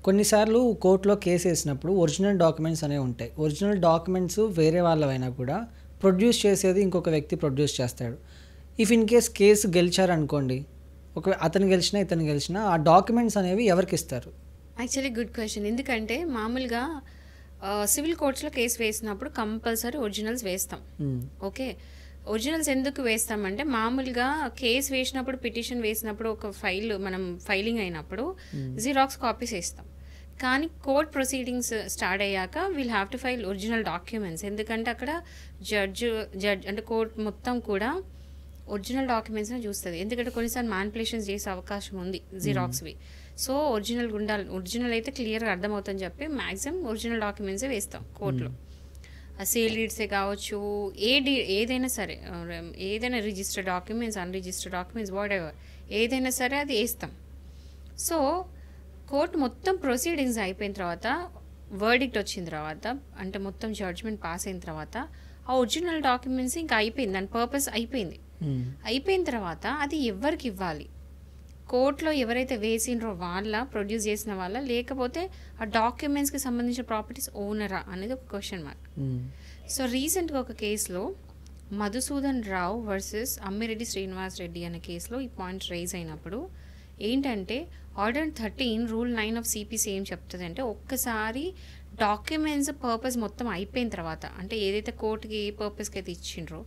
కొన్నిసార్లు కోర్టులో కేసు వేసినప్పుడు ఒరిజినల్ డాక్యుమెంట్స్ అనేవి ఉంటాయి. ఒరిజినల్ డాక్యుమెంట్స్ వేరే వాళ్ళవైనా కూడా ప్రొడ్యూస్ చేసేది ఇంకొక వ్యక్తి ప్రొడ్యూస్ చేస్తాడు. ఇఫ్ ఇన్ కేస్ కేసు గెలిచారనుకోండి, అతను గెలిచినా ఇతను గెలిచినా ఆ డాక్యుమెంట్స్ అనేవి ఎవరికి ఇస్తారు? Actually good question. ఎందుకంటే మామూలుగా సివిల్ కోర్ట్స్లో కేసు వేసినప్పుడు కంపల్సరీ ఒరిజినల్స్ వేస్తాం. ఓకే, ఒరిజినల్స్ ఎందుకు వేస్తామంటే మామూలుగా కేసు వేసినప్పుడు పిటిషన్ వేసినప్పుడు ఒక ఫైల్ మనం ఫైలింగ్ అయినప్పుడు జిరాక్స్ కాపీస్ వేస్తాం. కానీ కోర్ట్ ప్రొసీడింగ్స్ స్టార్ట్ అయ్యాక we'll have to file original documents. ఎందుకంటే అక్కడ జడ్జ్ అంటే కోర్ట్ మొత్తం కూడా ఒరిజినల్ డాక్యుమెంట్స్ని చూస్తుంది. ఎందుకంటే కొన్నిసార్లు మ్యానిపులేషన్స్ చేసే అవకాశం ఉంది జిరాక్స్వి. సో ఒరిజినల్ ఉండాలి, ఒరిజినల్ అయితే క్లియర్గా అర్థమవుతుందని చెప్పి మ్యాక్సిమం ఒరిజినల్ డాక్యుమెంట్సే వేస్తాం కోర్టులో. సేల్ డీడ్సే కావచ్చు, ఏదైనా సరే, ఏదైనా registered documents, unregistered documents, what ever ఏదైనా సరే అది వేస్తాం. సో కోర్టు మొత్తం ప్రొసీడింగ్స్ అయిపోయిన తర్వాత, వర్డిక్ట్ వచ్చిన తర్వాత, అంటే మొత్తం జడ్జ్మెంట్ పాస్ అయిన తర్వాత ఆ ఒరిజినల్ డాక్యుమెంట్స్ ఇంకా అయిపోయింది, దాని పర్పస్ అయిపోయింది. అయిపోయిన తర్వాత అది ఎవరికి ఇవ్వాలి, కోర్టులో ఎవరైతే వేసిండ్రో వాళ్ళ, ప్రొడ్యూస్ చేసిన వాళ్ళ, లేకపోతే ఆ డాక్యుమెంట్స్కి సంబంధించిన ప్రాపర్టీస్ ఓనరా అనేది ఒక క్వశ్చన్ మార్క్. సో రీసెంట్గా ఒక కేసులో మధుసూదన్ రావు వర్సెస్ అమ్మిరెడ్డి శ్రీనివాస్ రెడ్డి అనే కేసులో ఈ పాయింట్ రైజ్ అయినప్పుడు ఏంటంటే ఆర్డర్ 13 రూల్ 9 ఆఫ్ సిపిసి ఏం చెప్తుంది అంటే, ఒక్కసారి డాక్యుమెంట్స్ పర్పస్ మొత్తం అయిపోయిన తర్వాత, అంటే ఏదైతే కోర్టుకి ఏ పర్పస్కి అయితే ఇచ్చిండ్రో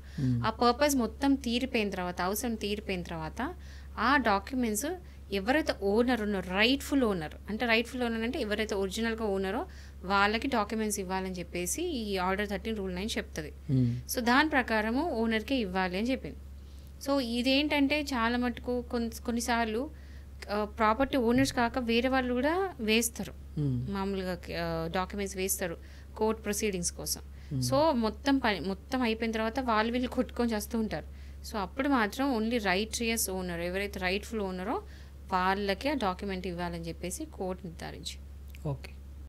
ఆ పర్పస్ మొత్తం తీరిపోయిన తర్వాత, అవసరం తీరిపోయిన తర్వాత ఆ డాక్యుమెంట్స్ ఎవరైతే ఓనర్ ఉన్నారో, రైట్ఫుల్ ఓనర్ అంటే ఎవరైతే ఒరిజినల్గా ఓనరో వాళ్ళకి డాక్యుమెంట్స్ ఇవ్వాలని చెప్పేసి ఈ ఆర్డర్ 13 రూల్ 9 చెప్తుంది. సో దాని ప్రకారము ఓనర్కే ఇవ్వాలి అని చెప్పింది. సో ఇదేంటంటే చాలా మటుకు కొన్నిసార్లు ప్రాపర్టీ ఓనర్స్ కాక వేరే వాళ్ళు కూడా వేస్తారు, మామూలుగా డాక్యుమెంట్స్ వేస్తారు కోర్ట్ ప్రొసీడింగ్స్ కోసం. సో మొత్తం అయిపోయిన తర్వాత వీళ్ళు కొట్టుకొని చేస్తూ ఉంటారు. సో అప్పుడు మాత్రం ఓన్లీ రైట్రియస్ ఓనర్, ఎవరైతే రైట్ఫుల్ ఓనరో వాళ్ళకే ఆ డాక్యుమెంట్ ఇవ్వాలని చెప్పేసి కోర్టు నిర్ధారించింది. ఓకే.